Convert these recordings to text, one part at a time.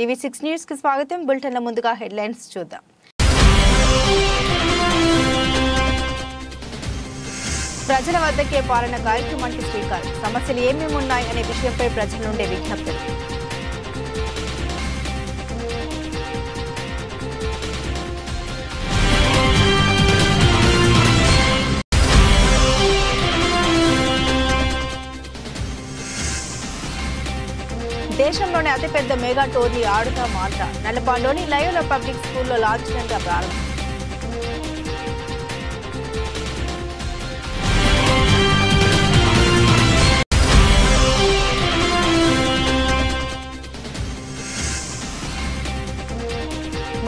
TV6 news కి స్వాగతం. బులెటిన్ల ముందుగా హెడ్లైన్స్ చూద్దాం. ప్రజల వద్దకే పాలన కార్యక్రమానికి శ్రీకారం. సమస్యలు ఏమేమి ఉన్నాయి అనే విషయంపై ప్రజల నుండి విజ్ఞప్తులు. దేశంలోని అతిపెద్ద మెగా టోర్నీ ఆడుతాం ఆంధ్ర. నల్లపాడులోని లయోలా పబ్లిక్ స్కూల్లో లాంఛనంగా ప్రారంభం.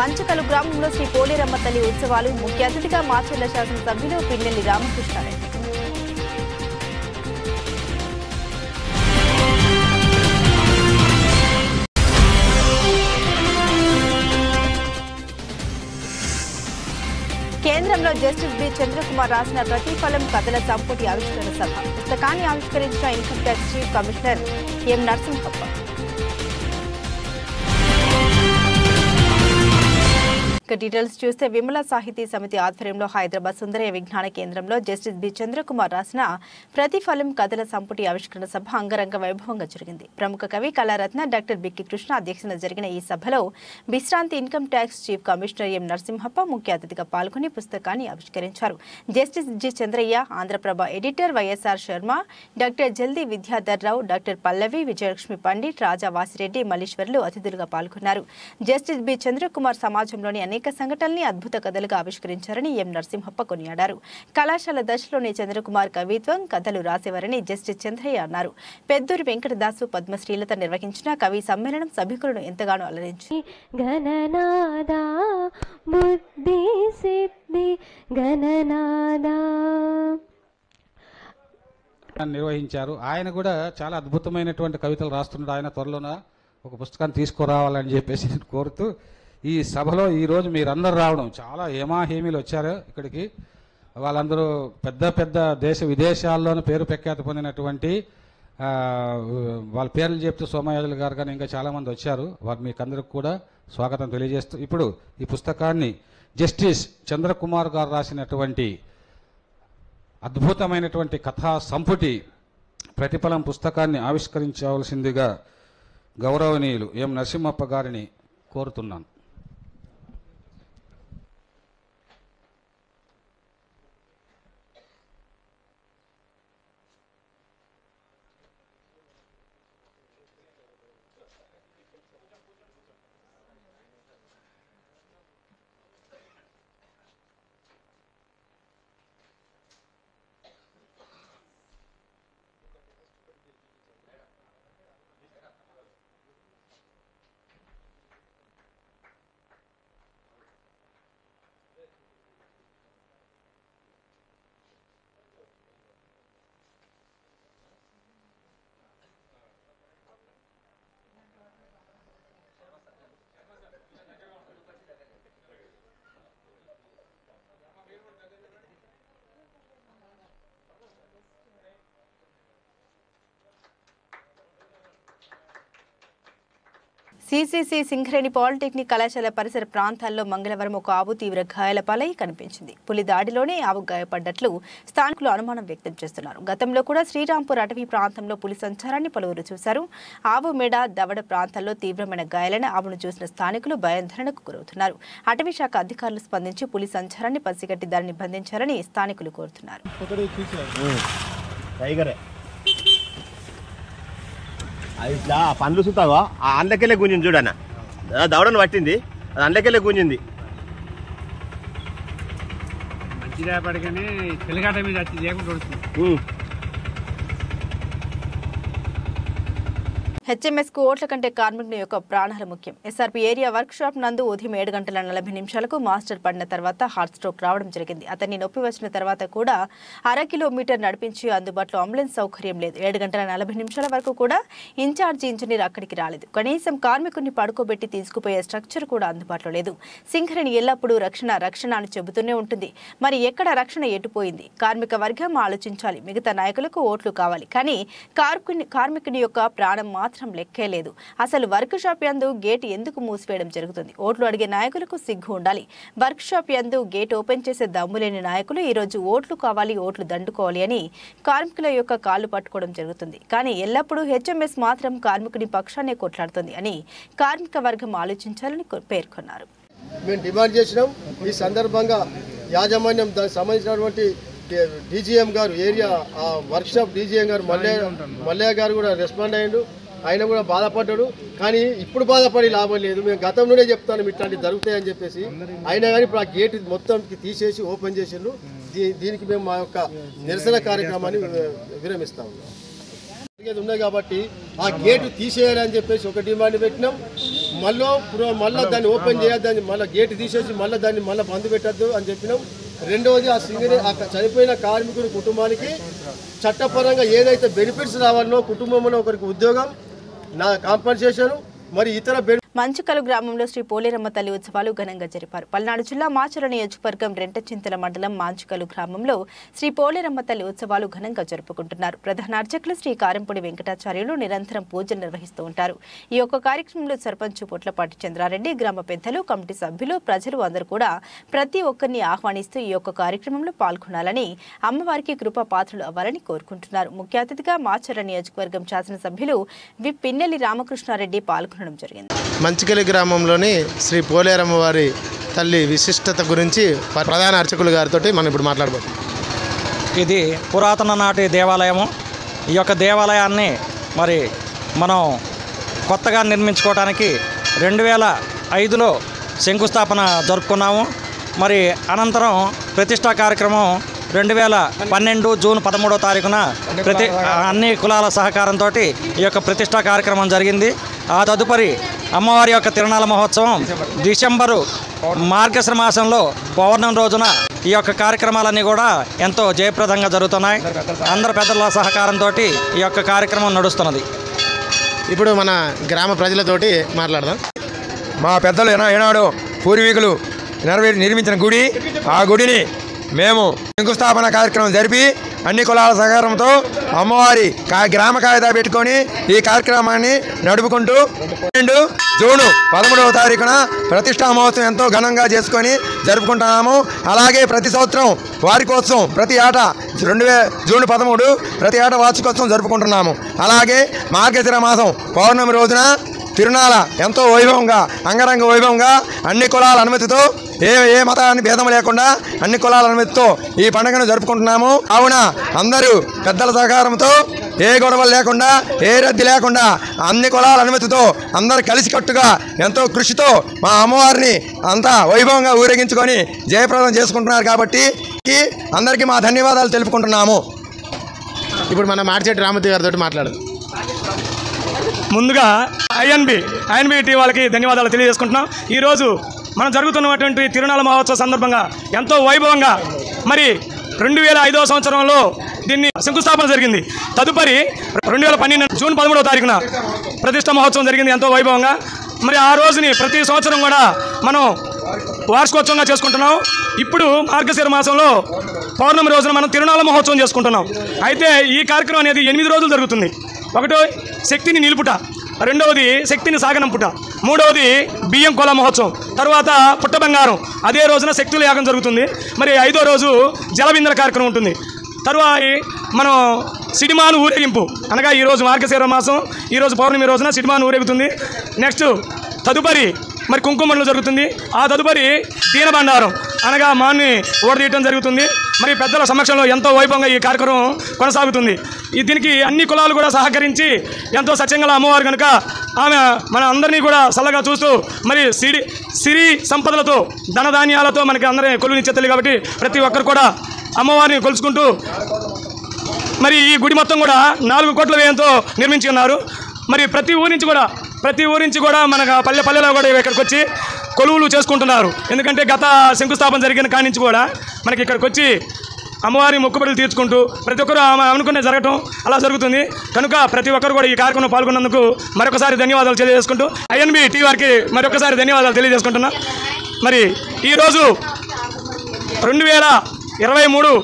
మంచకలు గ్రామంలో శ్రీ పోలేరమ్మ తల్లి ఉత్సవాలు. ముఖ్య అతిథిగా మాచర్ల శాసనసభ్యులు పిన్నెల్లి రామకృష్ణారెడ్డి. కేంద్రంలో జస్టిస్ బి చంద్రకుమార్ రాసిన ప్రతిఫలం కథల సంపుటి ఆవిష్కరణ సభ. పుస్తకాన్ని ఆవిష్కరించిన income tax chief commissioner M Narasimhappa. Details చూస్తే విమల సాహితీ సమితి ఆధ్వర్యంలో హైదరాబాద్ సుందరయ్య విజ్ఞాన కేంద్రంలో జస్టిస్ బి చంద్రకుమార్ రాసిన ప్రతిఫలం కథల సంపుటి ఆవిష్కరణ సభ అంగరంగ వైభవంగా జరిగింది. ప్రముఖ కవి కళారత్న డాక్టర్ బిక్కి కృష్ణ అధ్యక్షతన జరిగిన ఈ సభలో విశ్రాంతి income tax chief commissioner M Narasimhappa ముఖ్య అతిథిగా పాల్గొని పుస్తకాన్ని ఆవిష్కరించారు. Justice G Chandraiah, Andhra Prabha editor YSR Sharma, doctor Jaldi Vidyadhar Rao, doctor Pallavi, Vijayalakshmi Pandit, Raja Vasireddy, మల్లీశ్వర్లు అతిథులుగా పాల్గొన్నారు. జస్టిస్ బి చంద్రకుమార్ సమాజంలోని అనేక సంఘటనల్ని అద్భుత కథలుగా ఆవిష్కరించారని ఎం నరసింహప్ప కొనియాడారు. కళాశాల దశలోనే చంద్రకుమార్ కవిత్వం, కథలు రాసేవారని జస్టిస్ చంద్రయ్య అన్నారు. పెద్దూరి వెంకటదాసు, పద్మశ్రీలత నిర్వహించిన కవి సమ్మేళనం సభికులను ఎంతగానో అలరించి నిర్వహించారు. ఆయన కూడా చాలా అద్భుతమైనటువంటి కవితలు రాస్తున్నాడు. ఆయన త్వరలోన ఒక పుస్తకాన్ని తీసుకురావాలని చెప్పేసి కోరుతూ ఈ సభలో ఈరోజు మీరందరూ రావడం చాలా హేమీలు వచ్చారు ఇక్కడికి. వాళ్ళందరూ పెద్ద పెద్ద దేశ విదేశాల్లోనూ పేరు ప్రఖ్యాతి పొందినటువంటి వాళ్ళ పేర్లు చెప్తూ సోమయాజులు గారు కానీ ఇంకా చాలామంది వచ్చారు. వారు మీకందరికి కూడా స్వాగతం తెలియజేస్తూ ఇప్పుడు ఈ పుస్తకాన్ని జస్టిస్ చంద్రకుమార్ గారు రాసినటువంటి అద్భుతమైనటువంటి కథా సంపుటి ప్రతిఫలం పుస్తకాన్ని ఆవిష్కరించవలసిందిగా గౌరవనీయులు ఎం నరసింహప్ప గారిని కోరుతున్నాను. సిసిసి సింగరేణి పాలిటెక్నిక్ కళాశాల పరిసర ప్రాంతాల్లో మంగళవారం ఒక ఆవు తీవ్ర గాయాల పాలై కనిపించింది. పులి దాడిలోనే ఆవు గాయపడ్డట్లు స్థానికులు అనుమానం వ్యక్తం చేస్తున్నారు. గతంలో కూడా శ్రీరాంపూర్ అటవీ ప్రాంతంలో పులి సంచారాన్ని పలువురు చూశారు. ఆవు మెడ, దవడ ప్రాంతాల్లో తీవ్రమైన గాయాలైన ఆవును చూసిన స్థానికులు భయాందోళనకు గురవుతున్నారు. అటవీ శాఖ అధికారులు స్పందించి పులి సంచారాన్ని పసిగట్టి దానిని బంధించాలని స్థానికులు కోరుతున్నారు. ఇట్లా పండ్లు చూస్తావా ఆ అండ్లకెళ్ళే గుంజింది చూడన్న, దవడను పట్టింది, అది అండ్లకెళ్ళే గుంజింది. మంచిగా పడగానే తెలగాట మీద వచ్చి లేకుండా హెచ్ఎంఎస్కు ఓట్ల కంటే కార్మికుని యొక్క ప్రాణాలు ముఖ్యం. ఎస్ఆర్పీ ఏరియా వర్క్ షాప్ నందు ఉదయం 7:40 మాస్టర్ పడిన తర్వాత హార్ట్ స్ట్రోక్ రావడం జరిగింది. అతన్ని నొప్పి వచ్చిన తర్వాత కూడా 1/2 కిలోమీటర్ నడిపించి అందుబాటులో అంబులెన్స్ సౌకర్యం లేదు. 7:40 వరకు కూడా ఇన్ఛార్జి ఇంజనీర్ అక్కడికి రాలేదు. కనీసం కార్మికుడిని పడుకోబెట్టి తీసుకుపోయే స్ట్రక్చర్ కూడా అందుబాటులో లేదు. సింగరేణి ఎల్లప్పుడూ రక్షణ అని చెబుతూనే ఉంటుంది. మరి ఎక్కడ రక్షణ ఎటుపోయింది? కార్మిక వర్గం ఆలోచించాలి. మిగతా నాయకులకు ఓట్లు కావాలి, కానీ కార్మికుని యొక్క ప్రాణం మాత్రం మాత్రం లెక్కే లేదు. అసలు వర్క్ షాప్ యందు గేట్ ఎందుకు మూసివేయడం జరుగుతుంది? ఓట్లు అడిగే నాయకులకు సిగ్గు ఉండాలి. వర్క్ షాప్ యందు గేట్ ఓపెన్ చేసే దమ్ము లేని నాయకులు ఈరోజు ఓట్లు కావాలి, ఓట్లు దండుకోవాలి అని కార్మికుల యొక్క కాళ్ళు పట్టుకోవడం జరుగుతుంది. కానీ ఎల్లప్పుడూ హెచ్ఎంఎస్ మాత్రం కార్మికుడి పక్షాన్ని కొట్లాడుతుంది అని కార్మిక వర్గం ఆలోచించాలని పేర్కొన్నారు. మేము డిమాండ్ చేసినాం. ఈ సందర్భంగా యాజమాన్యం దానికి సంబంధించినటువంటి డీజీఎం గారు, ఏరియా వర్క్షాప్ డీజీఎం గారు మల్లయ్య గారు కూడా రెస్పాండ్ అయ్యాడు. ఆయన కూడా బాధపడ్డాడు. కానీ ఇప్పుడు బాధపడి లాభం లేదు. మేము గతంలోనే చెప్తాను ఇట్లాంటివి జరుగుతాయని చెప్పేసి. అయినా కానీ ఇప్పుడు ఆ గేట్ మొత్తం తీసేసి ఓపెన్ చేసిండ్రు. దీనికి మేము మా యొక్క నిరసన కార్యక్రమాన్ని విరమిస్తాము. ఉన్నాయి కాబట్టి ఆ గేటు తీసేయాలని చెప్పేసి ఒక డిమాండ్ పెట్టినాం. మళ్ళీ దాన్ని ఓపెన్ చేయొద్దని, మళ్ళీ గేటు తీసేసి దాన్ని బంద్ పెట్టద్దు అని చెప్పినాం. రెండవది ఆ చనిపోయిన కార్మికుడి కుటుంబానికి చట్టపరంగా ఏదైతే బెనిఫిట్స్ రావాలనో, కుటుంబంలో ఒకరికి ఉద్యోగం, కాంపన్సేషన్, మరి ఇతర మంచుకలు గ్రామంలో శ్రీ పోలేరమ్మ తల్లి ఉత్సవాలు ఘనంగా జరిపారు. పల్నాడు జిల్లా మాచర్ల నియోజకవర్గం రెంటచింతల మండలం మంచుకలు గ్రామంలో శ్రీ పోలేరమ్మ తల్లి ఉత్సవాలు ఘనంగా జరుపుకుంటున్నారు. ప్రధాన అర్చకులు శ్రీ కారంపూడి వెంకటాచార్యులు నిరంతరం పూజలు నిర్వహిస్తూ ఉంటారు. ఈ యొక్క కార్యక్రమంలో సర్పంచ్ పొట్లపాటి చంద్రారెడ్డి, గ్రామ పెద్దలు, కమిటీ సభ్యులు, ప్రజలు అందరూ కూడా ప్రతి ఒక్కరిని ఆహ్వానిస్తూ ఈ యొక్క కార్యక్రమంలో పాల్గొనాలని, అమ్మవారికి కృపా పాత్రలు అవ్వాలని కోరుకుంటున్నారు. ముఖ్య అతిథిగా మాచర్ల నియోజకవర్గం శాసనసభ్యులు వి పిన్నెల్లి రామకృష్ణారెడ్డి పాల్గొనడం జరిగింది. మంచికలి గ్రామంలోని శ్రీ పోలేరమ్మ వారి తల్లి విశిష్టత గురించి ప్రధాన అర్చకులు గారితో మనం ఇప్పుడు మాట్లాడబోతున్నాం. ఇది పురాతన నాటి దేవాలయము. ఈ యొక్క దేవాలయాన్ని మరి మనం కొత్తగా నిర్మించుకోవడానికి 2005లో శంకుస్థాపన జరుపుకున్నాము. మరి అనంతరం ప్రతిష్టా కార్యక్రమం 2012 జూన్ 13వ తారీఖున అన్ని కులాల సహకారంతో ఈ యొక్క ప్రతిష్టా కార్యక్రమం జరిగింది. ఆ తదుపరి అమ్మవారి యొక్క తిరునాళ మహోత్సవం డిసెంబరు మార్గశిర మాసంలో పౌర్ణమి రోజున ఈ యొక్క కార్యక్రమాలన్నీ కూడా ఎంతో జయప్రదంగా జరుగుతున్నాయి. అందరు పెద్దల సహకారంతో ఈ యొక్క కార్యక్రమం నడుస్తున్నది. ఇప్పుడు మన గ్రామ ప్రజలతోటి మాట్లాడదాం. మా పెద్దలు ఏనాడు పూర్వీకులు నిర్మించిన గుడి, ఆ గుడిని మేము శంకుస్థాపన కార్యక్రమం జరిపి అన్ని కులాల సహకారంతో అమ్మవారి గ్రామ కాయిదా పెట్టుకొని ఈ కార్యక్రమాన్ని నడుపుకుంటూ జూన్ 13వ తారీఖున ప్రతిష్టా మహోత్సవం ఎంతో ఘనంగా చేసుకొని జరుపుకుంటున్నాము. అలాగే ప్రతి సంవత్సరం వార్షికోత్సవం ప్రతి ఏటా జూన్ 13 ప్రతి ఏటా వార్షికోత్సవం జరుపుకుంటున్నాము. అలాగే మార్గశిర మాసం పౌర్ణమి రోజున తిరునాళ ఎంతో వైభవంగా, అంగరంగ వైభవంగా అన్ని కులాల అనుమతితో, ఏ మతాన్ని భేదం లేకుండా అన్ని కులాల అనుమతితో ఈ పండుగను జరుపుకుంటున్నాము. కావున అందరూ పెద్దల సహకారంతో, ఏ గొడవలు లేకుండా, ఏ రద్దీ లేకుండా అన్ని కులాల అనుమతితో అందరూ కలిసికట్టుగా ఎంతో కృషితో మా అమ్మవారిని అంతా వైభవంగా ఊరేగించుకొని జయప్రదం చేసుకుంటున్నారు. కాబట్టి అందరికీ మా ధన్యవాదాలు తెలుపుకుంటున్నాము. ఇప్పుడు మన మార్చెట్టి రామూర్తి గారితో మాట్లాడదాం. ముందుగా ఐఎన్బి టీ వాళ్ళకి ధన్యవాదాలు తెలియజేసుకుంటున్నాం. ఈరోజు మనం జరుగుతున్నటువంటి తిరునాళ మహోత్సవ సందర్భంగా ఎంతో వైభవంగా మరి 2005వ సంవత్సరంలో దీన్ని శంకుస్థాపన జరిగింది. తదుపరి 2012 జూన్ 13వ తారీఖున ప్రతిష్ట మహోత్సవం జరిగింది ఎంతో వైభవంగా. మరి ఆ రోజుని ప్రతి సంవత్సరం కూడా మనం వార్షికోత్సవంగా చేసుకుంటున్నాం. ఇప్పుడు మార్గశిర మాసంలో పౌర్ణమి రోజున మనం తిరునాళ మహోత్సవం చేసుకుంటున్నాం. అయితే ఈ కార్యక్రమం అనేది 8 రోజులు జరుగుతుంది. ఒకటో శక్తిని నిలుపుట, రెండవది శక్తిని సాగనంపుట, మూడవది బియ్యం కొల మహోత్సవం, తర్వాత పుట్ట బంగారం, అదే రోజున శక్తుల యాగం జరుగుతుంది. మరి 5వ రోజు జలబిందెల కార్యక్రమం ఉంటుంది. తరువాత మనం సిడిమాను ఊరేగింపు, అనగా ఈరోజు మార్గశిర మాసం, ఈరోజు పౌర్ణమి రోజున సిడిమాను ఊరేగుతుంది. నెక్స్ట్ తదుపరి మరి కుంకుమలు జరుగుతుంది. ఆ తదుపరి దీనబండారం అనగా మాన్ని ఓడదీయటం జరుగుతుంది. మరి పెద్దల సమక్షంలో ఎంతో వైభవంగా ఈ కార్యక్రమం కొనసాగుతుంది. దీనికి అన్ని కులాలు కూడా సహకరించి ఎంతో సత్యంగా అమ్మవారు కనుక ఆమె మన అందరినీ కూడా చల్లగా చూస్తూ మరి సిరి సంపదలతో, ధనధాన్యాలతో మనకి అందరినీ కొలువునిచ్చే తల్లి కాబట్టి ప్రతి ఒక్కరు కూడా అమ్మవారిని కొలుచుకుంటూ మరి ఈ గుడి మొత్తం కూడా 4 కోట్ల వ్యయంతో నిర్మించి ఉన్నారు. మరి ప్రతి ఊరి నుంచి కూడా మన పల్లెలో కూడా ఇక్కడికి వచ్చి కొలువులు చేసుకుంటున్నారు. ఎందుకంటే గత శంకుస్థాపన జరిగిన కాడి నుంచి కూడా మనకి ఇక్కడికి వచ్చి అమ్మవారి మొక్కుబడులు తీర్చుకుంటూ ప్రతి ఒక్కరు అనుకునే జరగటం అలా జరుగుతుంది. కనుక ప్రతి ఒక్కరు కూడా ఈ కార్యక్రమం పాల్గొన్నందుకు మరొకసారి ధన్యవాదాలు తెలియజేసుకుంటూ ఐఎన్బి టీ వారికి మరొకసారి ధన్యవాదాలు తెలియజేసుకుంటున్నా. మరి ఈరోజు 2023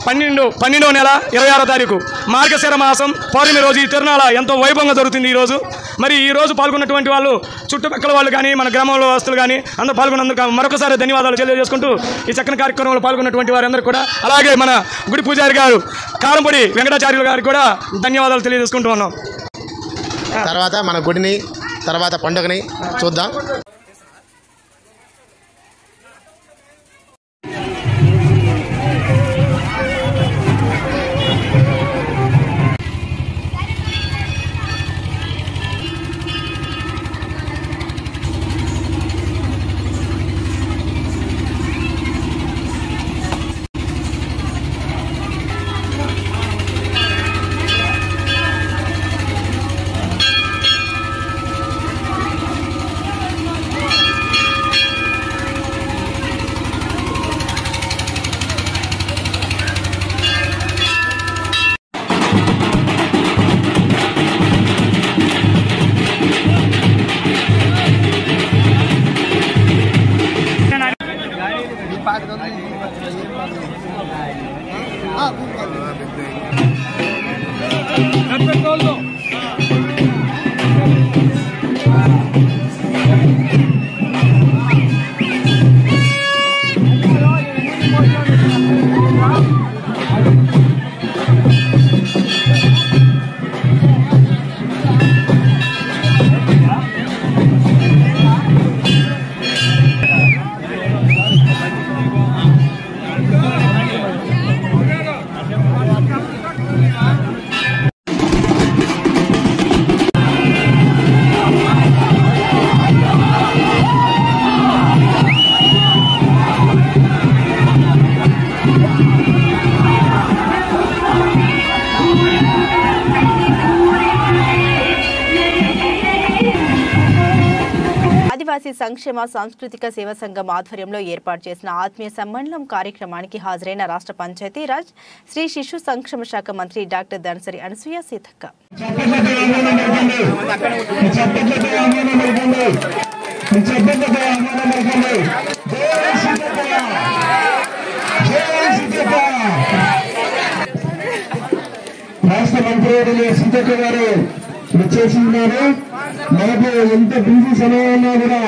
12వ నెల 26వ తారీఖు మార్గశిర మాసం పౌర్ణమి రోజు ఈ తిరునాళ ఎంతో వైభవంగా జరుగుతుంది ఈరోజు. మరి ఈ రోజు పాల్గొన్నటువంటి వాళ్ళు చుట్టుపక్కల వాళ్ళు కానీ మన గ్రామంలో వస్తువులు కానీ అందరూ పాల్గొన్నందుకు మరొకసారి ధన్యవాదాలు తెలియజేసుకుంటూ ఈ చక్కని కార్యక్రమంలో పాల్గొన్నటువంటి వారందరూ కూడా, అలాగే మన గుడి పూజారి గారు కారంపొడి వెంకటాచార్యులు గారికి కూడా ధన్యవాదాలు తెలియజేసుకుంటూ ఉన్నాం. తర్వాత మన గుడిని తర్వాత పండుగని చూద్దాం. ఆదివాసీ సంక్షేమ సాంస్కృతిక సేవా సంఘం ఆధ్వర్యంలో ఏర్పాటు చేసిన ఆత్మీయ సమ్మేళనం కార్యక్రమానికి హాజరైన రాష్ట్ర పంచాయతీరాజ్ శ్రీ శిశు సంక్షేమ శాఖ మంత్రి డాక్టర్ దనసరి అనసూయ సీతక్క. రాష్ట్ర మంత్రి సీతక్క గారు వచ్చేసినారు. మనకు ఎంత బిజీ సమయం ఉన్నా కూడా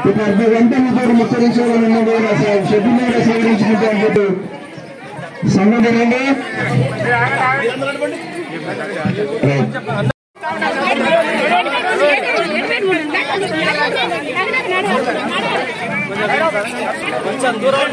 ఒక అర్ధ గంట ముగ్గురు ముచ్చరించాలన్నా కూడా షెడ్యూల్ మీద సేకరించుకుంటే సంఘటనండి. కొంచెం దూరం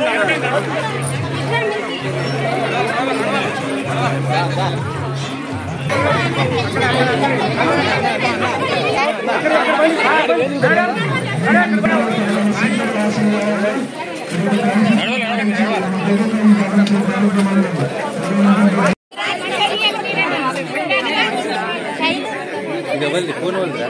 ఫోన్ వాళ్ళ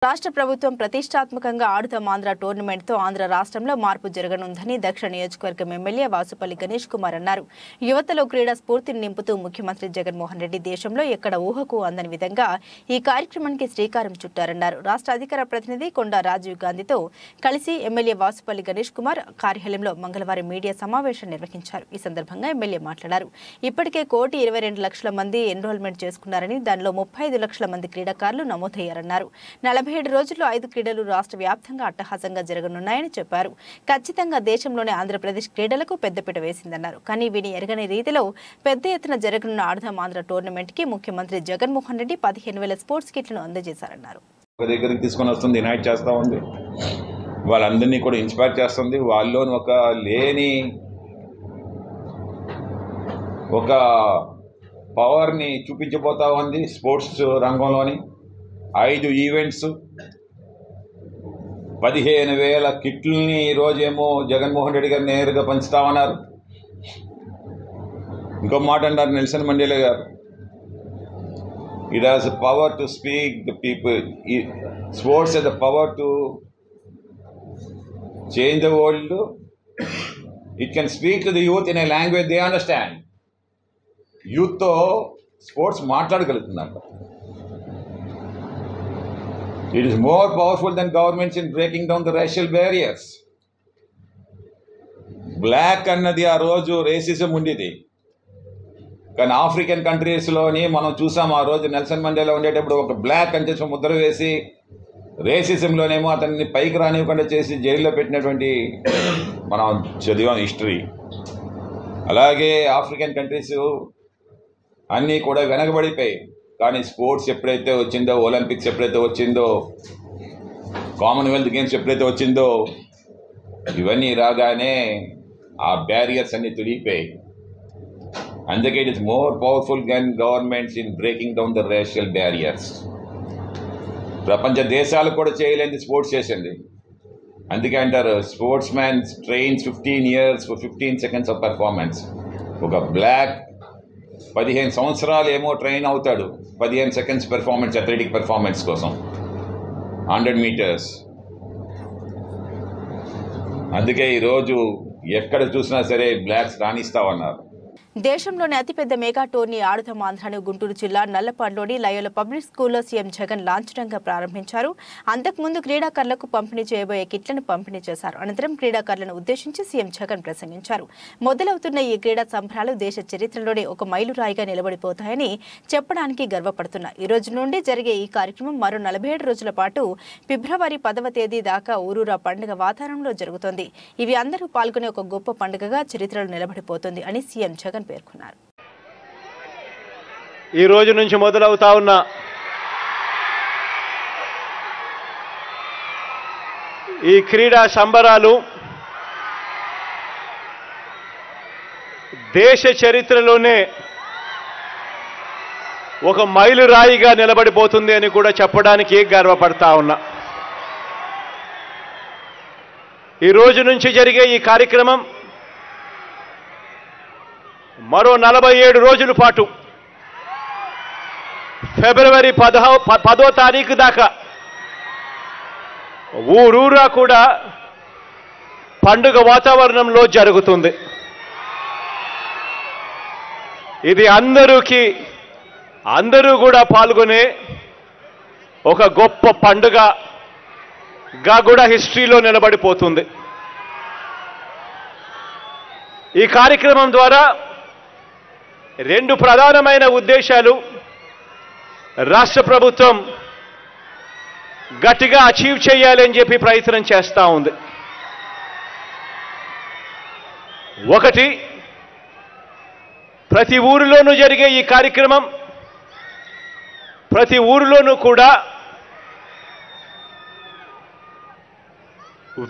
రాష్ట్ర ప్రభుత్వం ప్రతిష్టాత్మకంగా ఆడుతాం ఆంధ్ర టోర్నమెంట్తో ఆంధ్ర రాష్ట్రంలో మార్పు జరగనుందని దక్షిణ నియోజకవర్గం ఎమ్మెల్యే వాసుపల్లి గణేష్ కుమార్ అన్నారు. యువతలో క్రీడా స్ఫూర్తిని నింపుతూ ముఖ్యమంత్రి జగన్మోహన్ రెడ్డి దేశంలో ఎక్కడ ఊహకు అందని విధంగా ఈ కార్యక్రమానికి శ్రీకారం చుట్టారన్నారు. రాష్ట్ర అధికార ప్రతినిధి కొండా రాజీవ్ గాంధీతో కలిసి ఎమ్మెల్యే వాసుపల్లి గణేష్ కుమార్ కార్యాలయంలో మంగళవారం మీడియా సమావేశం నిర్వహించారు. ఈ సందర్భంగా ఎమ్మెల్యే మాట్లాడారు. ఇప్పటికే 1,22,00,000 మంది ఎన్రోల్మెంట్ చేసుకున్నారని, దానిలో 35 లక్షల మంది క్రీడాకారులు నమోదయ్యారన్నారు. 40 17 రోజుల్లో 5 క్రీడలు రాష్ట్ర వ్యాప్తంగా అట్టహాసంగా జరగనున్నాయని చెప్పారు. ఖచ్చితంగా దేశంలోనే ఆంధ్రప్రదేశ్ క్రీడలకు పెద్దపీట వేసిందన్నారు. కానీ వీని ఎరగని రీతిలో పెద్ద ఎత్తున జరగనున్న ఆడదాం ఆంధ్ర టోర్నమెంట్ కి ముఖ్యమంత్రి జగన్మోహన్ రెడ్డి 15,000 స్పోర్ట్స్ కిట్లను అందజేశారన్నారు. ఒక దగ్గరికి తీసుకొని వస్తుంది, యునైట్ చేస్తూ ఉంది, వాళ్ళందరినీ కూడా ఇన్స్పైర్ చేస్తుంది. వాళ్ళలోని ఒక పవర్ని చూపించబోతా ఉంది. స్పోర్ట్స్ రంగంలోని 5 ఈవెంట్స్, 15,000 కిట్లని ఈరోజేమో జగన్మోహన్ రెడ్డి గారు నేరుగా పంచుతామన్నారు. ఇంకో మాట అన్నారు నెల్సన్ మండేలా గారు, it has the power to speak the people. Sports has the power to change the world. It can speak to the youth in a language they understand. యూత్తో sports మాట్లాడగలుగుతుందంట. It is more powerful than governments in breaking down the racial barriers. Black అన్నది ఆ రోజు racism ఉండేది, కానీ African కంట్రీస్లోని మనం చూసాం ఆ రోజు నెల్సన్ మండేలా ఉండేటప్పుడు ఒక బ్లాక్ అని చెప్పి ముద్ర వేసి రేసిజంలోనేమో అతన్ని పైకి రానివ్వకుండా చేసి జైల్లో పెట్టినటువంటి మనం చదివాం హిస్టరీ. అలాగే ఆఫ్రికన్ కంట్రీస్ అన్నీ కూడా వెనకబడిపోయాయి. కానీ స్పోర్ట్స్ ఎప్పుడైతే వచ్చిందో, ఒలింపిక్స్ ఎప్పుడైతే వచ్చిందో, కామన్వెల్త్ గేమ్స్ ఎప్పుడైతే వచ్చిందో, ఇవన్నీ రాగానే ఆ బ్యారియర్స్ అన్నీ తొలిగిపోయాయి. అందుకే it is more powerful than governments in breaking down the racial barriers. ప్రపంచ దేశాలు కూడా చేయలేని స్పోర్ట్స్ చేసింది. అందుకే అంటారు sportsman trains 15 years for 15 seconds of performance. ఒక బ్లాక్ 15 సంవత్సరాలు ఏమో ట్రైన్ అవుతాడు 15 seconds పెర్ఫార్మెన్స్, అథ్లెటిక్ పెర్ఫార్మెన్స్ కోసం 100 meters. అందుకే ఈరోజు ఎక్కడ చూసినా సరే బ్లాక్స్ రాణిస్తామన్నారు. దేశంలోని అతిపెద్ద మెగా టోర్నీ ఆడుదాం ఆంధ్రను గుంటూరు జిల్లా నల్లపాడులోని లయోలా పబ్లిక్ స్కూల్లో సీఎం జగన్ లాంఛనంగా ప్రారంభించారు. అంతకుముందు క్రీడాకారులకు పంపిణీ చేయబోయే కిట్లను పంపిణీ చేశారు. అనంతరం క్రీడాకారులను ఉద్దేశించి సీఎం జగన్ ప్రసంగించారు. మొదలవుతున్న ఈ క్రీడా సంబరాలు దేశ చరిత్రలోనే ఒక మైలురాయిగా నిలబడిపోతాయని చెప్పడానికి గర్వపడుతున్నా. ఈ రోజు నుండి జరిగే ఈ కార్యక్రమం మరో 47 రోజుల పాటు ఫిబ్రవరి 10వ తేదీ దాకా ఊరూరా పండుగ వాతావరణంలో జరుగుతోంది. ఇవి అందరూ పాల్గొనే ఒక గొప్ప పండుగగా చరిత్రలో నిలబడిపోతుంది అని సీఎం జగన్ పేర్కొన్నారు. ఈ రోజు నుంచి మొదలవుతా ఉన్న ఈ క్రీడా సంబరాలు దేశ చరిత్రలోనే ఒక మైలురాయిగా నిలబడిపోతుంది అని కూడా చెప్పడానికి గర్వపడతా ఉన్నా. ఈ రోజు నుంచి జరిగే ఈ కార్యక్రమం మరో 47 రోజుల పాటు ఫిబ్రవరి 10వ తారీఖు దాకా ఊరూరా కూడా పండుగ వాతావరణంలో జరుగుతుంది. ఇది అందరూ కూడా పాల్గొనే ఒక గొప్ప పండుగగా కూడా హిస్టరీలో నిలబడిపోతుంది. ఈ కార్యక్రమం ద్వారా 2 ప్రధానమైన ఉద్దేశాలు రాష్ట్ర ప్రభుత్వం గట్టిగా అచీవ్ చేయాలని చెప్పి ప్రయత్నం చేస్తూ ఉంది. ఒకటి, ప్రతి ఊరిలోనూ జరిగే ఈ కార్యక్రమం ప్రతి ఊరిలోనూ కూడా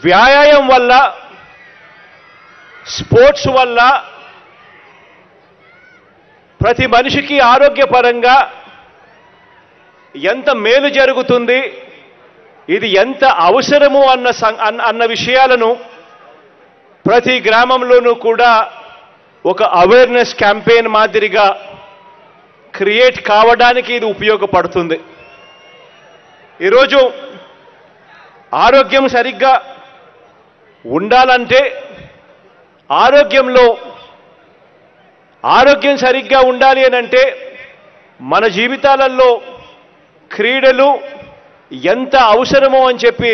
వ్యాయామం వల్ల, స్పోర్ట్స్ వల్ల ప్రతి మనిషికి ఆరోగ్యపరంగా ఎంత మేలు జరుగుతుంది, ఇది ఎంత అవసరము అన్న విషయాలను ప్రతి గ్రామంలోనూ కూడా ఒక అవేర్నెస్ క్యాంపెయిన్ మాదిరిగా క్రియేట్ కావడానికి ఇది ఉపయోగపడుతుంది. ఈరోజు ఆరోగ్యం సరిగ్గా ఉండాలంటే ఆరోగ్యం సరిగ్గా ఉండాలి అనంటే మన జీవితాలలో క్రీడలు ఎంత అవసరమో అని చెప్పి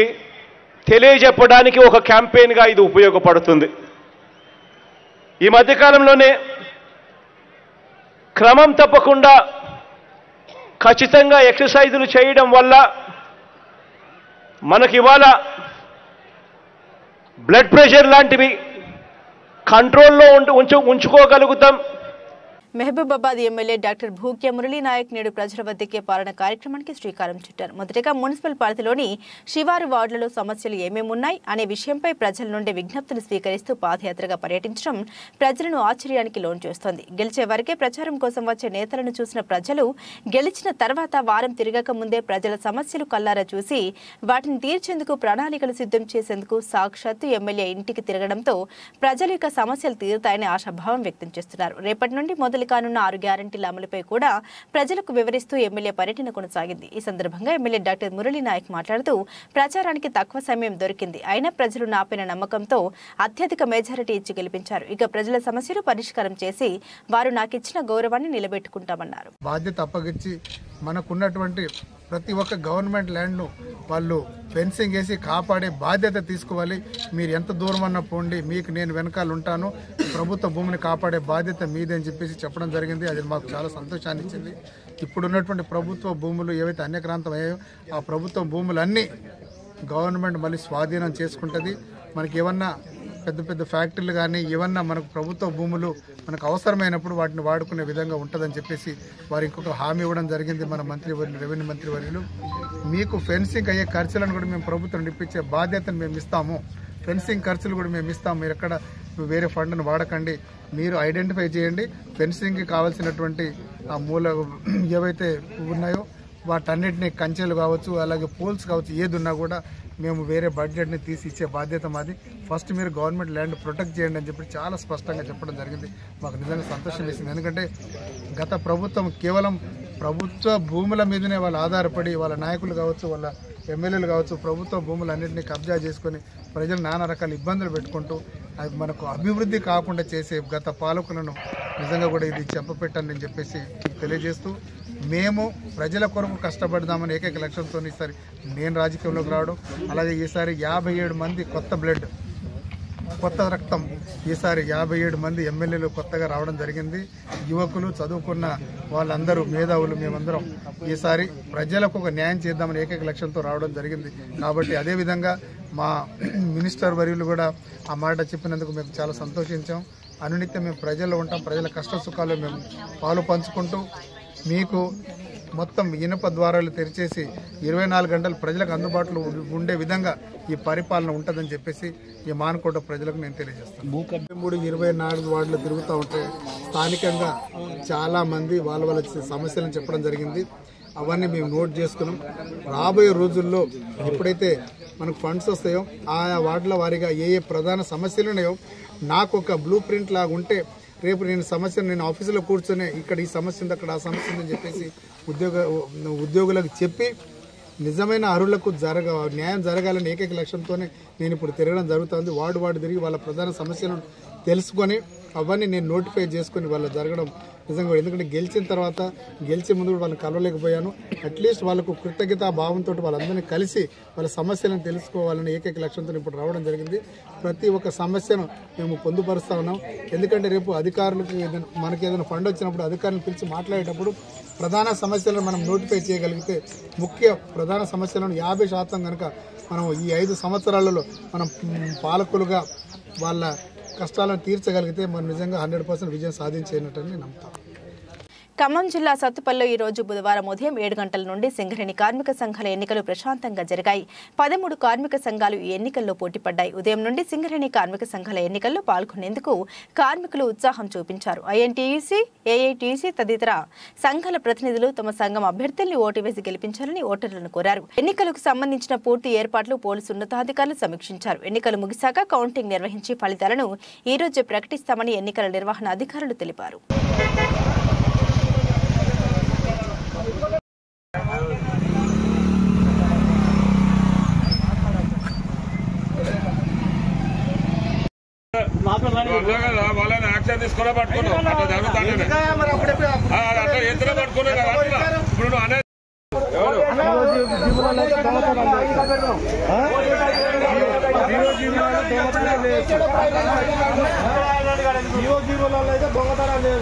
తెలియజెప్పడానికి ఒక క్యాంపెయిన్గా ఇది ఉపయోగపడుతుంది. ఈ మధ్యకాలంలోనే క్రమం తప్పకుండా ఖచ్చితంగా ఎక్సర్సైజులు చేయడం వల్ల మనకి ఇవాళ బ్లడ్ ప్రెషర్ లాంటివి కంట్రోల్లో ఉంచుకోగలుగుతాం. మహబూబాబాద్ ఎమ్మెల్యే డాక్టర్ భూక్య మురళీ నాయక్ నేడు ప్రజల వద్దకే పాలన కార్యక్రమానికి శ్రీకారం చుట్టారు. మొదటగా మున్సిపల్ పరిధిలోని శివారు వార్డులలో సమస్యలు ఏమేమున్నాయి అనే విషయంపై ప్రజల నుండి విజ్ఞప్తులు స్వీకరిస్తూ పాదయాత్రగా పర్యటించడం ప్రజలను ఆశ్చర్యానికి లోను చేస్తోంది. గెలిచే వరకే ప్రచారం కోసం వచ్చే నేతలను చూసిన ప్రజలు గెలిచిన తర్వాత వారం తిరగక ముందే ప్రజల సమస్యలు కల్లారా చూసి వాటిని తీర్చేందుకు ప్రణాళికలు సిద్ధం చేసేందుకు సాక్షాత్తు ఎమ్మెల్యే ఇంటికి తిరగడంతో ప్రజల యొక్క సమస్యలు తీరుతాయని ఆశాభావం వ్యక్తం చేస్తున్నారు. రేపటి నుండి మొదలు కానున్న 6 గ్యారంటీల అమలుపై కూడా ప్రజలకు వివరిస్తూ ఎమ్మెల్యే పర్యటన కొనసాగింది. ఈ సందర్భంగా ఎమ్మెల్యే డాక్టర్ మురళీ నాయక్ మాట్లాడుతూ ప్రచారానికి తక్కువ సమయం దొరికింది, అయినా ప్రజలు నాపైన నమ్మకంతో అత్యధిక మెజారిటీ ఇచ్చి గెలిపించారు. ఇక ప్రజల సమస్యలు పరిష్కారం చేసి వారు నాకిచ్చిన గౌరవాన్ని నిలబెట్టుకుంటామన్నారు. బాధ్యత అప్పగించి మనకున్నటువంటి ప్రతి ఒక్క గవర్నమెంట్ ల్యాండ్ను వాళ్ళు ఫెన్సింగ్ వేసి కాపాడే బాధ్యత తీసుకోవాలి. మీరు ఎంత దూరం అన్నా పోండి, మీకు నేను వెనకాల ఉంటాను, ప్రభుత్వ భూమిని కాపాడే బాధ్యత మీదని చెప్పేసి చెప్పడం జరిగింది. అది మాకు చాలా సంతోషాన్ని ఇచ్చింది. ఇప్పుడున్నటువంటి ప్రభుత్వ భూములు ఏవైతే అన్యక్రాంతం అయ్యాయో ఆ ప్రభుత్వ భూములన్నీ గవర్నమెంట్ మళ్ళీ స్వాధీనం చేసుకుంటుంది. మనకి ఏమన్నా పెద్ద పెద్ద ఫ్యాక్టరీలు కానీ ఏమన్నా మనకు ప్రభుత్వ భూములు మనకు అవసరమైనప్పుడు వాటిని వాడుకునే విధంగా ఉంటుందని చెప్పేసి వారు ఇంకొక హామీ ఇవ్వడం జరిగింది. మన మంత్రివర్యులు, రెవెన్యూ మంత్రివర్యులు, మీకు ఫెన్సింగ్ అయ్యే ఖర్చులను కూడా మేము ప్రభుత్వం ఇప్పించే బాధ్యతను మేము ఇస్తాము. ఫెన్సింగ్ ఖర్చులు కూడా మేము ఇస్తాము. మీరు ఎక్కడ వేరే ఫండ్ను వాడకండి, మీరు ఐడెంటిఫై చేయండి. ఫెన్సింగ్కి కావాల్సినటువంటి ఆ మూల ఏవైతే ఉన్నాయో వాటన్నిటిని కంచెలు కావచ్చు, అలాగే పోల్స్ కావచ్చు, ఏది ఉన్నా కూడా మేము వేరే బడ్జెట్ని తీసి ఇచ్చే బాధ్యత మాది. ఫస్ట్ మీరు గవర్నమెంట్ ల్యాండ్ ప్రొటెక్ట్ చేయండి అని చెప్పి చాలా స్పష్టంగా చెప్పడం జరిగింది. మాకు నిజంగా సంతోషం వేసింది. ఎందుకంటే గత ప్రభుత్వం కేవలం ప్రభుత్వ భూముల మీదనే వాళ్ళు ఆధారపడి, వాళ్ళ నాయకులు కావచ్చు, వాళ్ళ ఎమ్మెల్యేలు కావచ్చు, ప్రభుత్వ భూములన్నింటినీ కబ్జా చేసుకొని ప్రజలు నానా రకాల ఇబ్బందులు పెట్టుకుంటూ అది మనకు అభివృద్ధి కాకుండా చేసే గత పాలకులను నిజంగా కూడా ఇది చెప్పపెట్టండి అని చెప్పేసి తెలియజేస్తూ, మేము ప్రజల కొరకు కష్టపడదామని ఏకైక లక్ష్యంతో ఈసారి నేను రాజకీయంలోకి రావడం, అలాగే ఈసారి 57 మంది కొత్త బ్లడ్, కొత్త రక్తం, ఈసారి 57 మంది ఎమ్మెల్యేలు కొత్తగా రావడం జరిగింది. యువకులు, చదువుకున్న వాళ్ళందరూ మేధావులు, మేమందరం ఈసారి ప్రజలకు ఒక న్యాయం చేద్దామని ఏకైక లక్ష్యంతో రావడం జరిగింది. కాబట్టి అదేవిధంగా మా మినిస్టర్ వర్యులు కూడా ఆ మాట చెప్పినందుకు మేము చాలా సంతోషించాం. అనునిత్యం మేము ప్రజల్లో ఉంటాం, ప్రజల కష్ట సుఖాలు మేము పాలు పంచుకుంటూ మీకు మొత్తం ఇనుప ద్వారాలు తెరిచేసి 24 గంటలు ప్రజలకు అందుబాటులో ఉండే విధంగా ఈ పరిపాలన ఉంటుందని చెప్పేసి ఈ మానకోట ప్రజలకు నేను తెలియజేస్తాను. 24 వార్డులు తిరుగుతూ ఉంటే స్థానికంగా చాలామంది వాళ్ళ సమస్యలను చెప్పడం జరిగింది. అవన్నీ మేము నోట్ చేసుకున్నాం. రాబోయే రోజుల్లో ఎప్పుడైతే మనకు ఫండ్స్ వస్తాయో ఆయా వార్డుల వారీగా ఏ ఏ ప్రధాన సమస్యలు ఉన్నాయో నాకు ఒక బ్లూ ప్రింట్ లాగా ఉంటే రేపు నేను ఆఫీసులో కూర్చొని ఇక్కడ ఈ సమస్య ఉంది, అక్కడ ఆ సమస్య ఉందని చెప్పేసి ఉద్యోగులకు చెప్పి నిజమైన అర్హులకు న్యాయం జరగాలని ఏకైక లక్ష్యంతోనే నేను ఇప్పుడు తిరగడం జరుగుతుంది. వార్డు తిరిగి వాళ్ళ ప్రధాన సమస్యలను తెలుసుకొని అవన్నీ నేను నోటిఫై చేసుకొని వాళ్ళు జరగడం నిజంగా. ఎందుకంటే గెలిచే ముందు వాళ్ళని కలవలేకపోయాను. అట్లీస్ట్ వాళ్ళకు కృతజ్ఞతా భావంతో వాళ్ళందరినీ కలిసి వాళ్ళ సమస్యలను తెలుసుకోవాలని ఏకైక లక్ష్యంతో ఇప్పుడు రావడం జరిగింది. ప్రతి ఒక్క సమస్యను మేము పొందుపరుస్తూ ఉన్నాం. ఎందుకంటే రేపు అధికారులకు మనకి ఏదైనా ఫండ్ వచ్చినప్పుడు అధికారులను పిలిచి మాట్లాడేటప్పుడు ప్రధాన సమస్యలను మనం నోటిఫై చేయగలిగితే, ప్రధాన సమస్యలను 50% కనుక మనం ఈ 5 సంవత్సరాలలో మనం పాలకులుగా వాళ్ళ కష్టాలను తీర్చగలిగితే మనం నిజంగా 100% విజయం సాధించేనట్టని నమ్ముతాం. ఖమ్మం జిల్లా సత్తుపల్లిలో ఈ రోజు బుధవారం ఉదయం 7 గంటల నుండి సింగరేణి కార్మిక సంఘాల ఎన్నికలు ప్రశాంతంగా జరిగాయి. 13 కార్మిక సంఘాలు ఈ ఎన్నికల్లో పోటీపడ్డాయి. ఉదయం నుండి సింగరేణి కార్మిక సంఘాల ఎన్నికల్లో పాల్గొనేందుకు కార్మికులు ఉత్సాహం చూపించారు. ఐఎన్టీయూసీ, ఏఐటీయూసీ తదితర సంఘాల ప్రతినిధులు తమ సంఘం అభ్యర్థుల్ని ఓటు వేసి గెలిపించాలని ఓటర్లను కోరారు. ఎన్నికలకు సంబంధించిన పూర్తి ఏర్పాట్లు పోలీసు ఉన్నతాధికారులు సమీక్షించారు. ఎన్నికలు ముగిశాక కౌంటింగ్ నిర్వహించి ఫలితాలను ఈ రోజు ప్రకటిస్తామని ఎన్నికల నిర్వహణ అధికారులు తెలిపారు. వాళ్ళని యాక్షన్ తీసుకునే పట్టుకున్నాం అట్లా జరుగుతానే అట్లా ఎత్తున పట్టుకున్నాం కదా. ఇప్పుడు నువ్వు అనేది దొంగతనాలు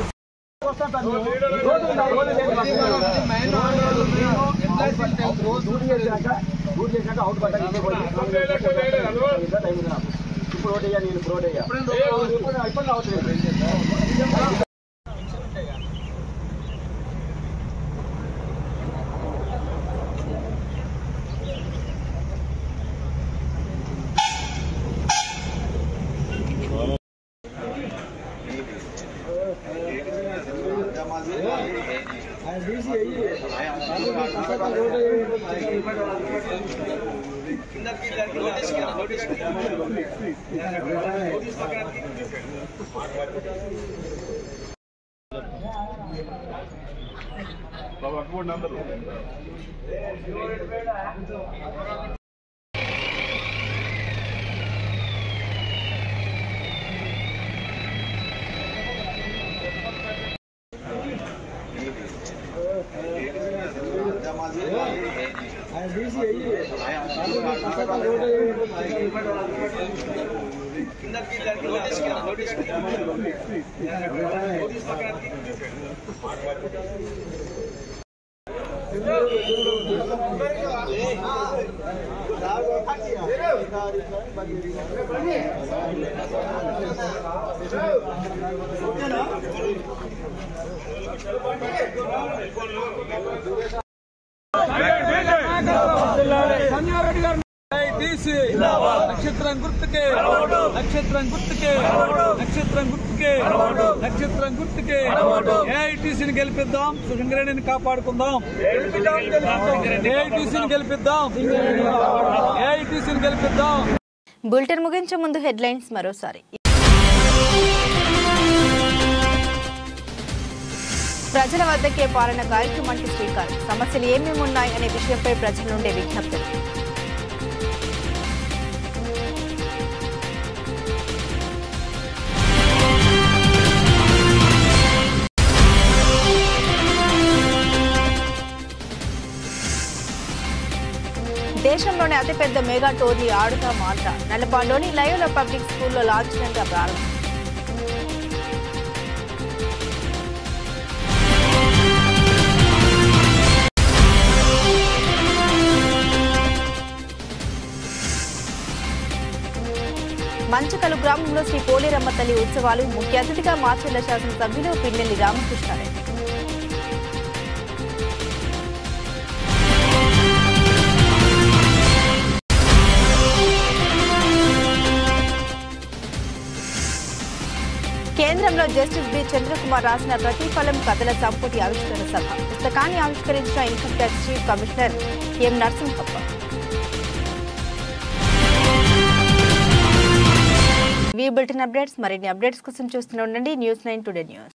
నక్షత్రం గుర్తుకే నక్షత్రం గుర్తుకే నక్షత్రం గుర్తుకే నక్షత్రం గుర్తుకే ఏఐటీసీని గెలిపిద్దాం సింగరేణిని కాపాడుకుందాం ఏఐటీసీని గెలిపిద్దాం ఏఐటీసీని గెలిపిద్దాం. బులెటిన్ ముగించే ముందు హెడ్లైన్స్ మరోసారి. ప్రజల వద్దకే పాలన కార్యక్రమానికి శ్రీకారం. సమస్యలు ఏమేమి ఉన్నాయి అనే విషయంపై ప్రజల నుండే విజ్ఞప్తులు. దేశంలోనే అతిపెద్ద మెగా టోర్నీ ఆడుతా మాల్టా. నల్లపాడులోని లయోలా పబ్లిక్ స్కూల్లో లాంఛనంగా ప్రారంభం. మంచకలు గ్రామంలో శ్రీ పోలేరమ్మ తల్లి ఉత్సవాలు. ముఖ్య అతిథిగా మాచర్ల శాసనసభ్యులు పిన్నెల్లి రామకృష్ణారెడ్డి. కేంద్రంలో జస్టిస్ బి చంద్రకుమార్ రాసిన ప్రతిఫలం కథల సంపుటి ఆవిష్కరణ సభ. పుస్తకాన్ని ఆవిష్కరించిన income tax chief commissioner M Narasimhappa. ఈ బులెటిన్ అప్డేట్స్ మరిన్ని అప్డేట్స్ కోసం చూస్తూనే ఉండండి న్యూస్ 9 టుడే న్యూస్.